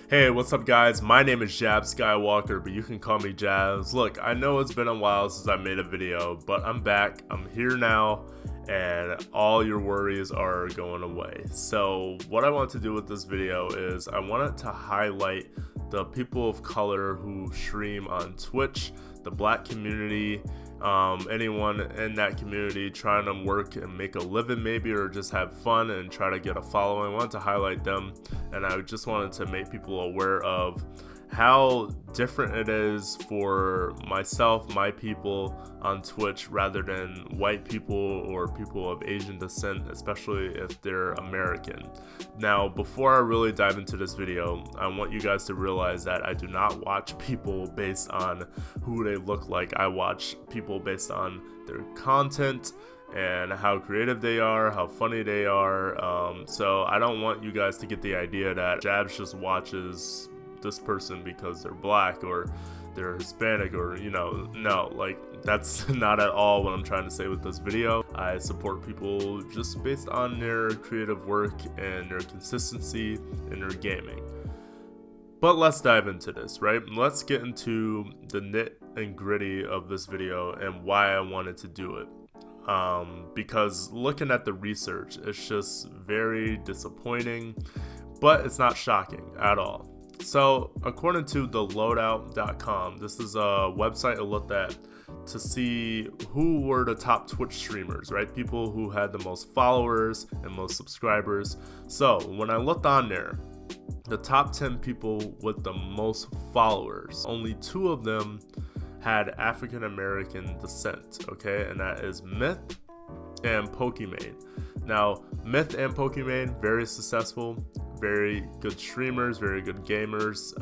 Hey, what's up guys? My name is JabsSkyWalker, but you can call me Jabs. Look, I know it's been a while since I made a video, but I'm back. I'm here now, and all your worries are going away. So what I want to do with this video is I wanted to highlight the people of color who stream on Twitch, the black community, anyone in that community trying to work and make a living maybe, or just have fun and try to get a following. I wanted to highlight them, and I just wanted to make people aware of how different it is for myself, my people on Twitch, rather than white people or people of Asian descent, especially if they're American. Now, before I really dive into this video, I want you guys to realize that I do not watch people based on who they look like. I watch people based on their content and how creative they are, how funny they are. So I don't want you guys to get the idea that Jabs just watches this person because they're black or they're Hispanic, or no, like that's not at all what I'm trying to say with this video. I support people just based on their creative work and their consistency in their gaming. But let's dive into this, right? Let's get into the nit and gritty of this video and why I wanted to do it. Because looking at the research, it's just very disappointing, but it's not shocking at all. So according to theloadout.com, this is a website I looked at to see who were the top Twitch streamers, right? People who had the most followers and most subscribers. So when I looked on there, the top 10 people with the most followers, only 2 of them had African American descent, okay? And that is Myth and Pokimane. Now, Myth and Pokimane, very successful, very good streamers, very good gamers.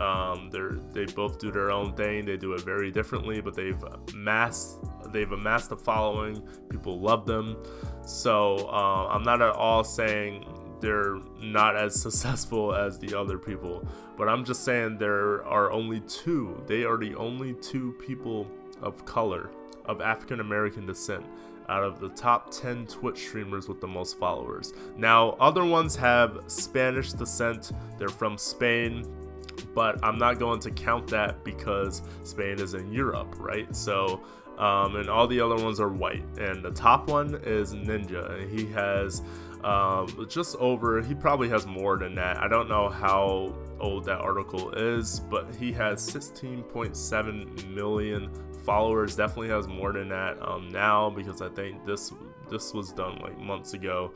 They both do their own thing. They do it very differently, but they've amassed a following. People love them. So I'm not at all saying they're not as successful as the other people, but I'm just saying there are only 2. They are the only 2 people of color, of African American descent, out of the top 10 Twitch streamers with the most followers. Now, other ones have Spanish descent. They're from Spain, but I'm not going to count that because Spain is in Europe, right? So, and all the other ones are white. And the top one is Ninja, and he has he probably has more than that. I don't know how old that article is, but he has 16.7 million followers. Definitely has more than that now, because I think this was done like months ago.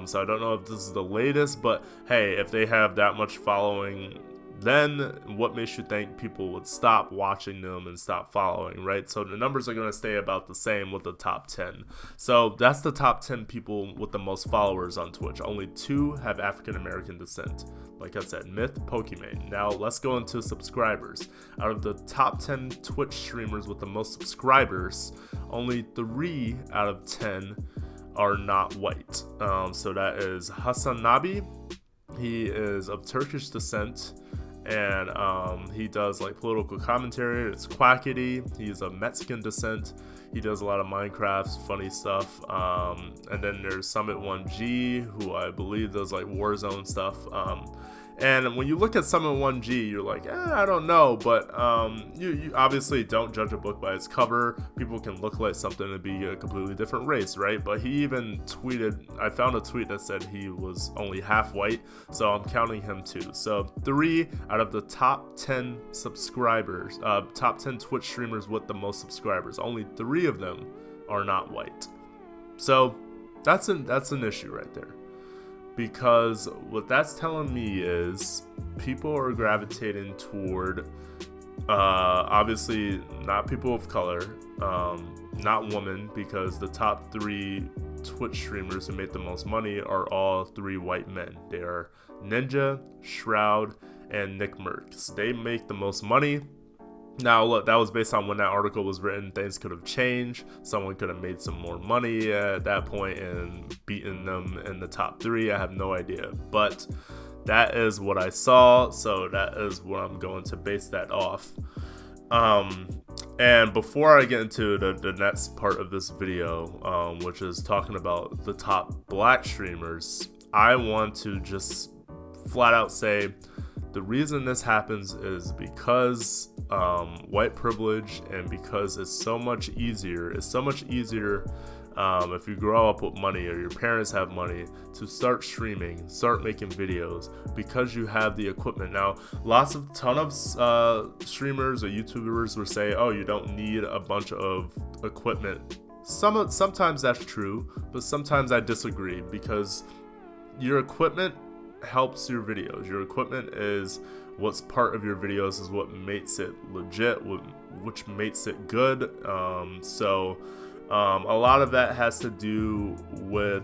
So I don't know if this is the latest, but hey, if they have that much following, then what makes you think people would stop watching them and stop following, right? So the numbers are going to stay about the same with the top 10. So that's the top 10 people with the most followers on Twitch. Only 2 have African American descent. Like I said, Myth, Pokimane. Now let's go into subscribers. Out of the top 10 Twitch streamers with the most subscribers, only 3 out of 10 are not white. So that is Hassan Nabi. He is of Turkish descent, and he does like political commentary. It's Quackity. He's of Mexican descent. He does a lot of Minecraft funny stuff. And then there's Summit1G, who I believe does like Warzone stuff. And when you look at Summit1G, you're like, I don't know, but you obviously don't judge a book by its cover. People can look like something and be a completely different race, right? But he even tweeted, I found a tweet that said he was only half white, so I'm counting him too. So 3 out of the top 10 subscribers, top 10 Twitch streamers with the most subscribers, only 3 of them are not white. So that's an issue right there. Because what that's telling me is people are gravitating toward obviously not people of color, not women, because the top 3 Twitch streamers who make the most money are all 3 white men. They are Ninja, Shroud, and Nick Merckx. They make the most money. Now, look, that was based on when that article was written. Things could have changed. Someone could have made some more money at that point and beaten them in the top 3. I have no idea. But that is what I saw, so that is what I'm going to base that off. And before I get into the next part of this video, which is talking about the top black streamers, I want to just flat out say The reason this happens is because white privilege, and because it's so much easier. If you grow up with money or your parents have money to start streaming, start making videos, because you have the equipment. Now, ton of streamers or YouTubers will say, oh, you don't need a bunch of equipment. Sometimes that's true, but sometimes I disagree, because your equipment helps your videos. Your equipment is what's part of your videos, is what makes it legit, which makes it good. A lot of that has to do with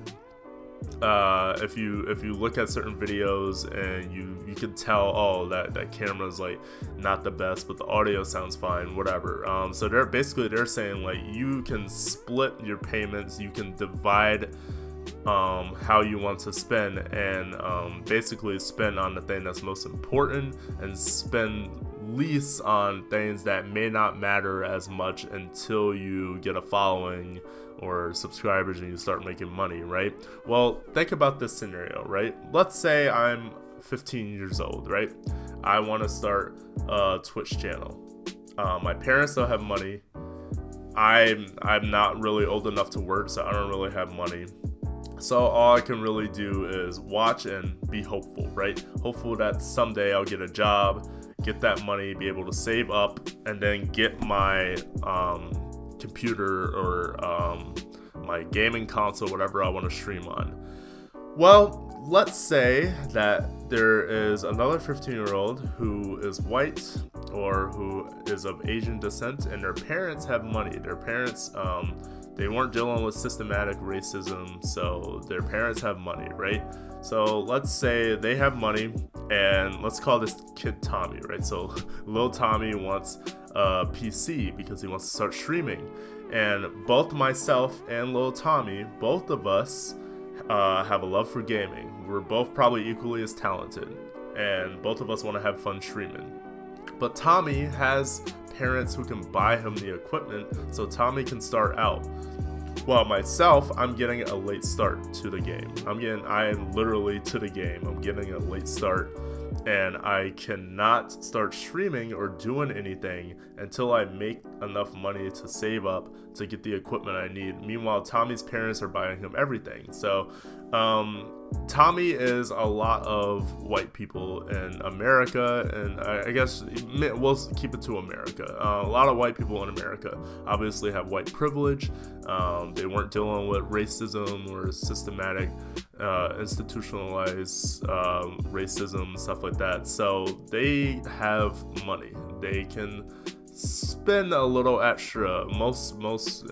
if you look at certain videos and you can tell, oh, that camera's like not the best, but the audio sounds fine, whatever. So they're saying like you can split your payments, you can divide how you want to spend, and basically spend on the thing that's most important and spend least on things that may not matter as much until you get a following or subscribers and you start making money, right? Well, think about this scenario, right? Let's say I'm 15 years old, right? I want to start a Twitch channel. My parents don't have money. I'm not really old enough to work, so I don't really have money. So all I can really do is watch and be hopeful, right? Hopeful that someday I'll get a job, get that money, be able to save up, and then get my computer or my gaming console, whatever I want to stream on. Well, let's say that there is another 15-year-old who is white or who is of Asian descent, and their parents have money. Their parents, they weren't dealing with systematic racism, so their parents have money, right? So let's say they have money, and let's call this kid Tommy, right? So little Tommy wants a PC because he wants to start streaming. And both myself and little Tommy, both of us have a love for gaming. We're both probably equally as talented, and both of us want to have fun streaming. But Tommy has parents who can buy him the equipment so Tommy can start out. Well, myself, I'm getting a late start to the game. I am literally to the game. I'm getting a late start, and I cannot start streaming or doing anything until I make enough money to save up to get the equipment I need. Meanwhile, Tommy's parents are buying him everything. So Tommy is a lot of white people in America, and I guess we'll keep it to America. A lot of white people in America obviously have white privilege. They weren't dealing with racism or systematic institutionalized racism, stuff like that. So they have money. They can spend a little extra. Most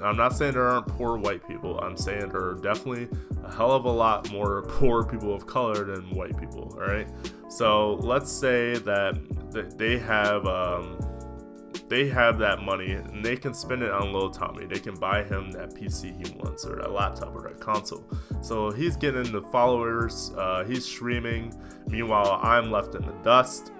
I'm not saying there aren't poor white people. I'm saying there are definitely a hell of a lot more poor people of color than white people. All right, so let's say that they have that money and they can spend it on little Tommy. They can buy him that PC he wants, or that laptop, or that console. So he's getting the followers, he's streaming. Meanwhile, I'm left in the dust,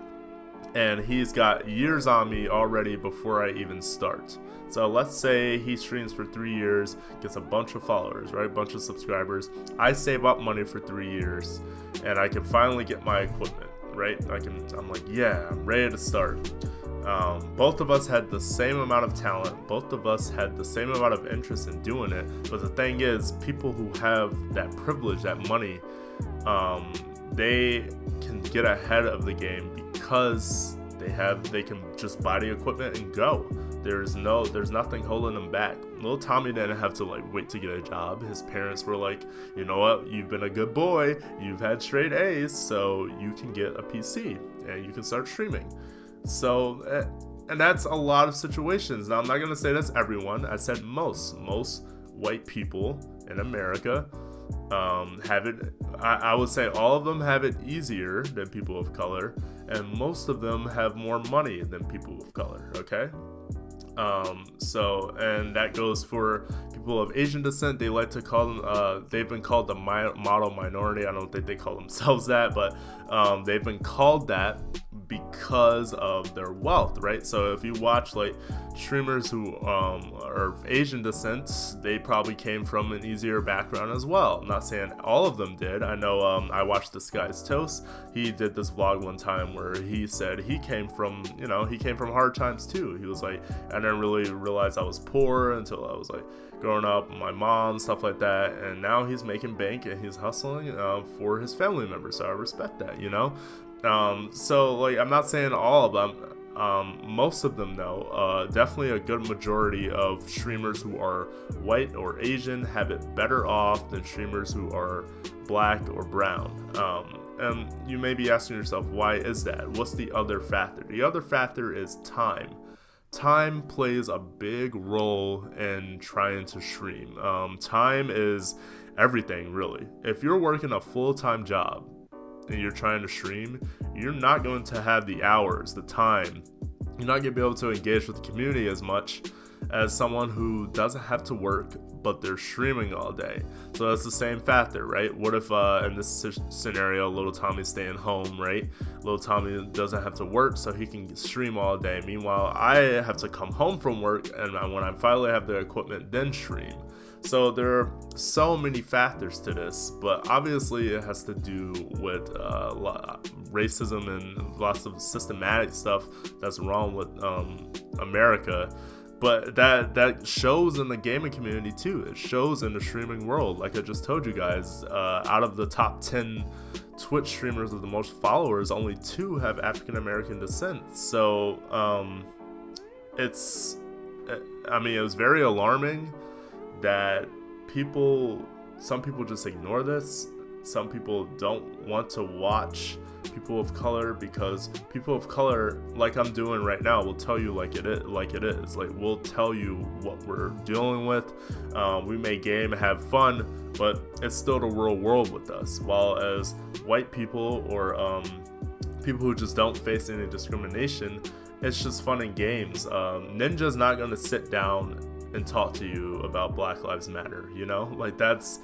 and he's got years on me already before I even start. So let's say he streams for 3 years, gets a bunch of followers, right? A bunch of subscribers. I save up money for 3 years, and I can finally get my equipment, right? I'm like, yeah, I'm ready to start. Both of us had the same amount of talent. Both of us had the same amount of interest in doing it. But the thing is, people who have that privilege, that money, they can get ahead of the game because they can just buy the equipment and go. There's nothing holding them back. Little Tommy didn't have to wait to get a job. His parents were like, you know what, you've been a good boy, you've had straight A's, so you can get a PC and you can start streaming. So, and that's a lot of situations. Now, I'm not gonna say that's everyone. I said most white people in America have it. I would say all of them have it easier than people of color, and most of them have more money than people of color. Okay. And that goes for people of Asian descent. They like to call them, they've been called the model minority. I don't think they call themselves that, but they've been called that because because of their wealth, right? So if you watch like streamers who are of Asian descent, they probably came from an easier background as well. I'm not saying all of them did. I know I watched This Guy's Toast. He did this vlog one time where he said he came from, he came from hard times too. He was like, I didn't really realize I was poor until I was like growing up, my mom, stuff like that, and now he's making bank and he's hustling for his family members, so I respect that, so like I'm not saying all of them, most of them though, definitely a good majority of streamers who are white or Asian have it better off than streamers who are black or brown. And you may be asking yourself, why is that? What's the other factor? The other factor is time. Time plays a big role in trying to stream. Time is everything, really. If you're working a full-time job and you're trying to stream, you're not going to have the hours, the time. You're not going to be able to engage with the community as much as someone who doesn't have to work, but they're streaming all day. So that's the same factor, right? What if in this scenario, little Tommy's staying home, right? Little Tommy doesn't have to work, so he can stream all day. Meanwhile, I have to come home from work, and when I finally have the equipment, then stream. So there are so many factors to this, but obviously it has to do with racism and lots of systematic stuff that's wrong with America. But that shows in the gaming community too. It shows in the streaming world. Like I just told you guys, out of the top 10 Twitch streamers with the most followers, only 2 have African American descent. So it was very alarming that some people just ignore this. Some people don't want to watch people of color because people of color, like I'm doing right now, will tell you like it is. Like we'll tell you what we're dealing with. We may game and have fun, but it's still the real world with us. While as white people or people who just don't face any discrimination, it's just fun and games. Ninja's not gonna sit down and talk to you about Black Lives Matter, like that's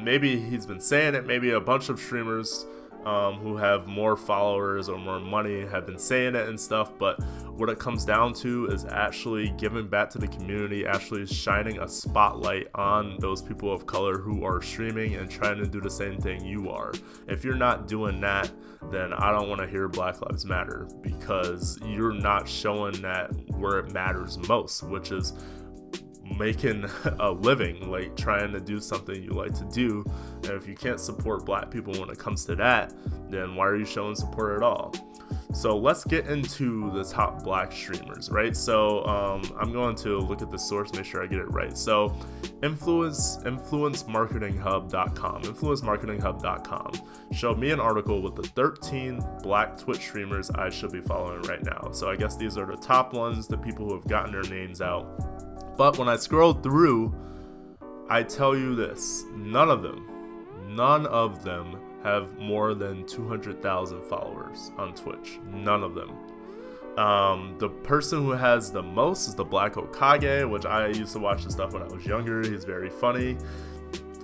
maybe he's been saying it, maybe a bunch of streamers who have more followers or more money have been saying it and stuff, but what it comes down to is actually giving back to the community, actually shining a spotlight on those people of color who are streaming and trying to do the same thing you are. If you're not doing that, then I don't want to hear Black Lives Matter, because you're not showing that where it matters most, which is making a living, like trying to do something you like to do. And if you can't support black people when it comes to that, then why are you showing support at all? So let's get into the top black streamers, right? So I'm going to look at the source, make sure I get it right. So influencemarketinghub.com showed me an article with the 13 black Twitch streamers I should be following right now. So I guess these are the top ones, the people who have gotten their names out. But when I scroll through, I tell you this, none of them have more than 200,000 followers on Twitch. None of them. The person who has the most is the Black Okage, which I used to watch his stuff when I was younger. He's very funny.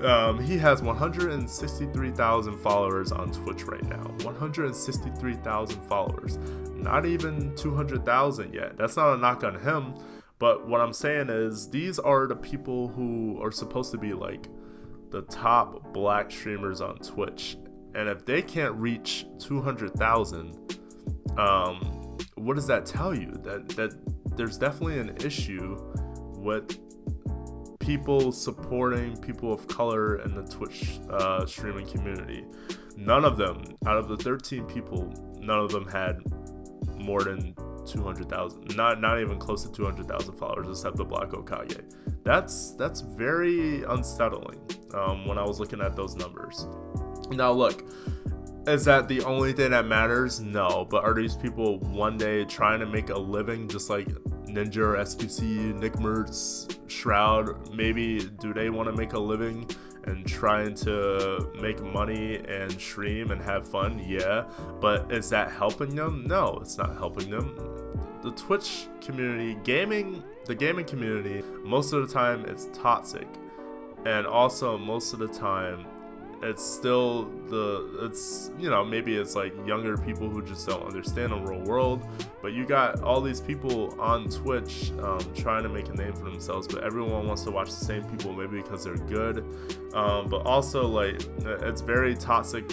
He has 163,000 followers on Twitch right now. 163,000 followers. Not even 200,000 yet. That's not a knock on him. But what I'm saying is, these are the people who are supposed to be like the top black streamers on Twitch. And if they can't reach 200,000, what does that tell you? That there's definitely an issue with people supporting people of color in the Twitch streaming community. None of them, out of the 13 people, none of them had more than 200,000, not even close to 200,000 followers, except the Black Okage. That's very unsettling when I was looking at those numbers. Now look, is that the only thing that matters? No, but are these people one day trying to make a living just like Ninja or SPC, Nick Mertz, Shroud? Maybe do they want to make a living and trying to make money and stream and have fun? Yeah, but is that helping them? No, it's not helping them. The Twitch community, the gaming community, most of the time it's toxic, and also most of the time it's still it's maybe it's like younger people who just don't understand the real world, but you got all these people on Twitch trying to make a name for themselves, but everyone wants to watch the same people, maybe because they're good, but also like it's very toxic,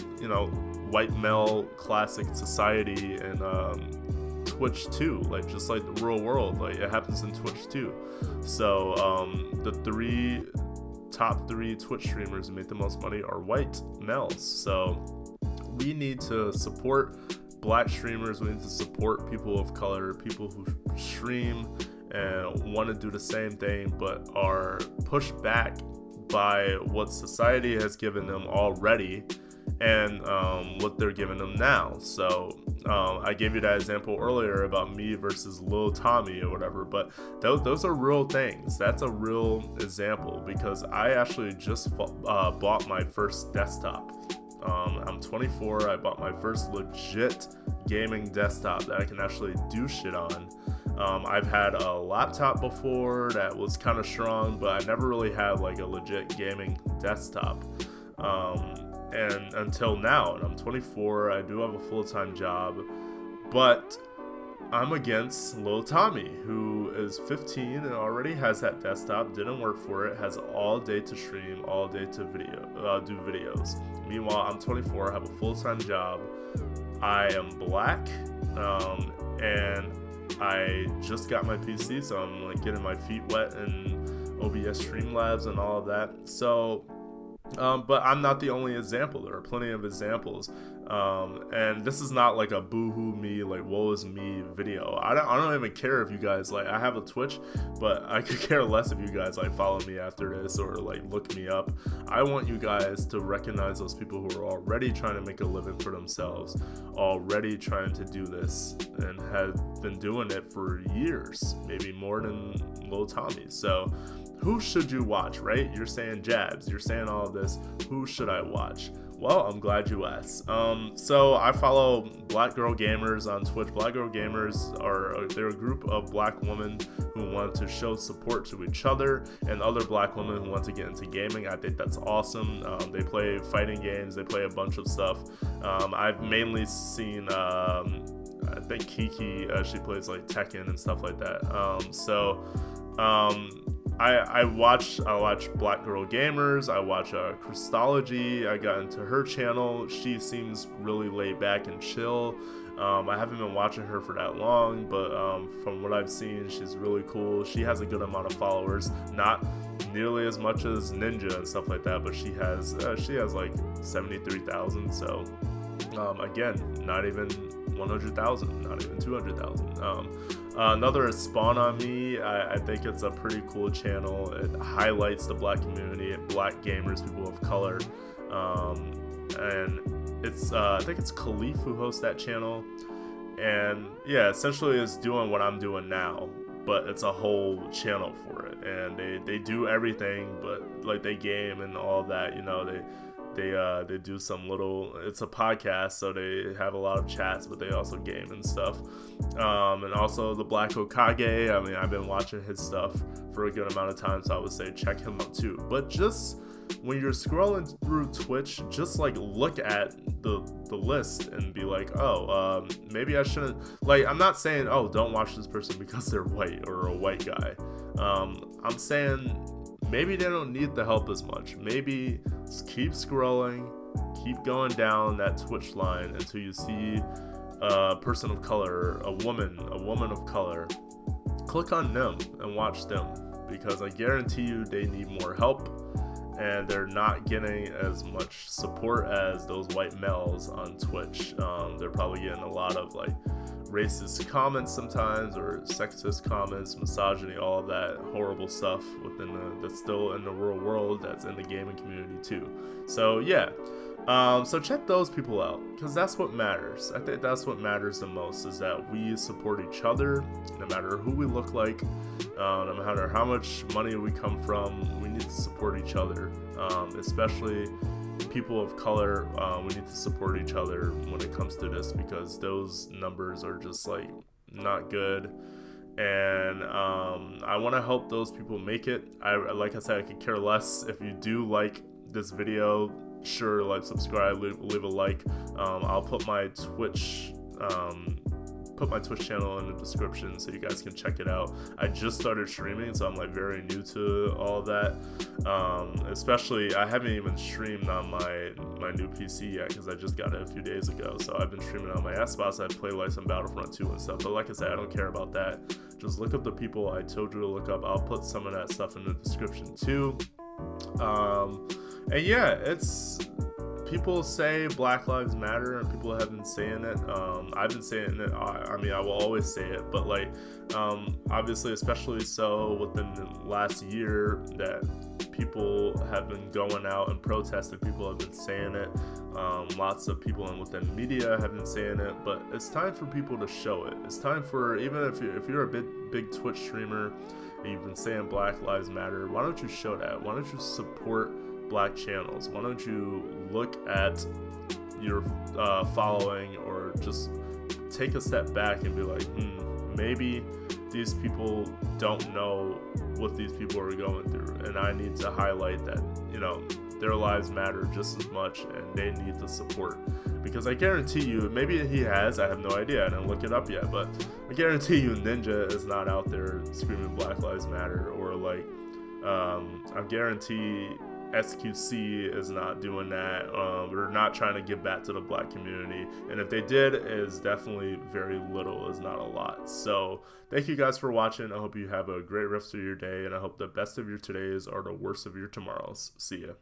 white male classic society, and Twitch too, like just like the real world, like it happens in Twitch too. So the top three Twitch streamers who make the most money are white males. So we need to support black streamers, we need to support people of color, people who stream and want to do the same thing but are pushed back by what society has given them already and what they're giving them now. So I gave you that example earlier about me versus Lil Tommy or whatever, but those are real things. That's a real example because I actually just bought my first desktop. I'm 24. I bought my first legit gaming desktop that I can actually do shit on. I've had a laptop before that was kind of strong, but I never really had like a legit gaming desktop. And until now, and I'm 24, I do have a full-time job, but I'm against Lil Tommy, who is 15 and already has that desktop, didn't work for it, has all day to stream, all day to do videos. Meanwhile, I'm 24, I have a full-time job, I am black, and I just got my PC, so I'm like getting my feet wet in OBS Streamlabs and all of that. So but I'm not the only example. There are plenty of examples, and this is not like a boohoo me, like woe is me video. I don't even care if you guys like. I have a Twitch, but I could care less if you guys like follow me after this or like look me up. I want you guys to recognize those people who are already trying to make a living for themselves, already trying to do this, and have been doing it for years, maybe more than Lil Tommy. So who should you watch, right? You're saying Jabs, you're saying all of this. Who should I watch? Well, I'm glad you asked. So I follow Black Girl Gamers on Twitch. Black Girl Gamers they're a group of black women who want to show support to each other and other black women who want to get into gaming. I think that's awesome. They play fighting games. They play a bunch of stuff. I've mainly seen, I think Kiki, she plays like Tekken and stuff like that. I watch Black Girl Gamers. I watch Christology. I got into her channel. She seems really laid back and chill. I haven't been watching her for that long, but from what I've seen, she's really cool. She has a good amount of followers, not nearly as much as Ninja and stuff like that, but she has like 73,000. So again, not even 100,000, not even 200,000. Another is Spawn on Me. I think it's a pretty cool channel. It highlights the black community, black gamers, people of color, and it's I think it's Khalif who hosts that channel. And yeah, essentially it's doing what I'm doing now, but it's a whole channel for it, and they do everything, but like they game and all that, they do some little, it's a podcast, so they have a lot of chats, but they also game and stuff. And also the Black Okage, I mean, I've been watching his stuff for a good amount of time, so I would say check him out too. But just when you're scrolling through Twitch, just like look at the list and be like, oh, maybe I shouldn't, like, I'm not saying, oh, don't watch this person because they're white or a white guy. I'm saying maybe they don't need the help as much. Maybe just keep scrolling, keep going down that Twitch line until you see a person of color, a woman of color. Click on them and watch them, because I guarantee you they need more help, and they're not getting as much support as those white males on Twitch. They're probably getting a lot of like racist comments sometimes, or sexist comments, misogyny, all of that horrible stuff that's still in the real world, that's in the gaming community too. So yeah, so check those people out, because that's what matters. I think that's what matters the most, is that we support each other, no matter who we look like, no matter how much money we come from. We need to support each other, especially people of color. We need to support each other when it comes to this, because those numbers are just like not good, and I want to help those people make it. Like I said, I could care less if you do like this video. sure, like, subscribe, leave a like. I'll put my Twitch channel in the description so you guys can check it out. I just started streaming, so I'm like very new to all of that. Especially, I haven't even streamed on my new PC yet because I just got it a few days ago. So I've been streaming on my Xbox. I play like some Battlefront 2 and stuff. But like I said, I don't care about that. Just look up the people I told you to look up. I'll put some of that stuff in the description too. And yeah, it's, people say Black Lives Matter, and people have been saying it. I've been saying it. I mean, I will always say it, but like, obviously, especially so within the last year, that people have been going out and protesting. People have been saying it. Lots of people within media have been saying it, but it's time for people to show it. It's time for, even if you're a big Twitch streamer and you've been saying Black Lives Matter, why don't you show that? Why don't you support Black channels? Why don't you look at your following, or just take a step back and be like, maybe these people don't know what these people are going through, and I need to highlight that, you know, their lives matter just as much and they need the support. Because I guarantee you, maybe he has, I have no idea, I didn't look it up yet, but I guarantee you Ninja is not out there screaming Black Lives Matter, or like, I guarantee SQC is not doing that. We're not trying to give back to the Black community, and if they did, it is definitely very little, is not a lot. So thank you guys for watching. I hope you have a great rest of your day, and I hope the best of your todays are the worst of your tomorrows. See ya.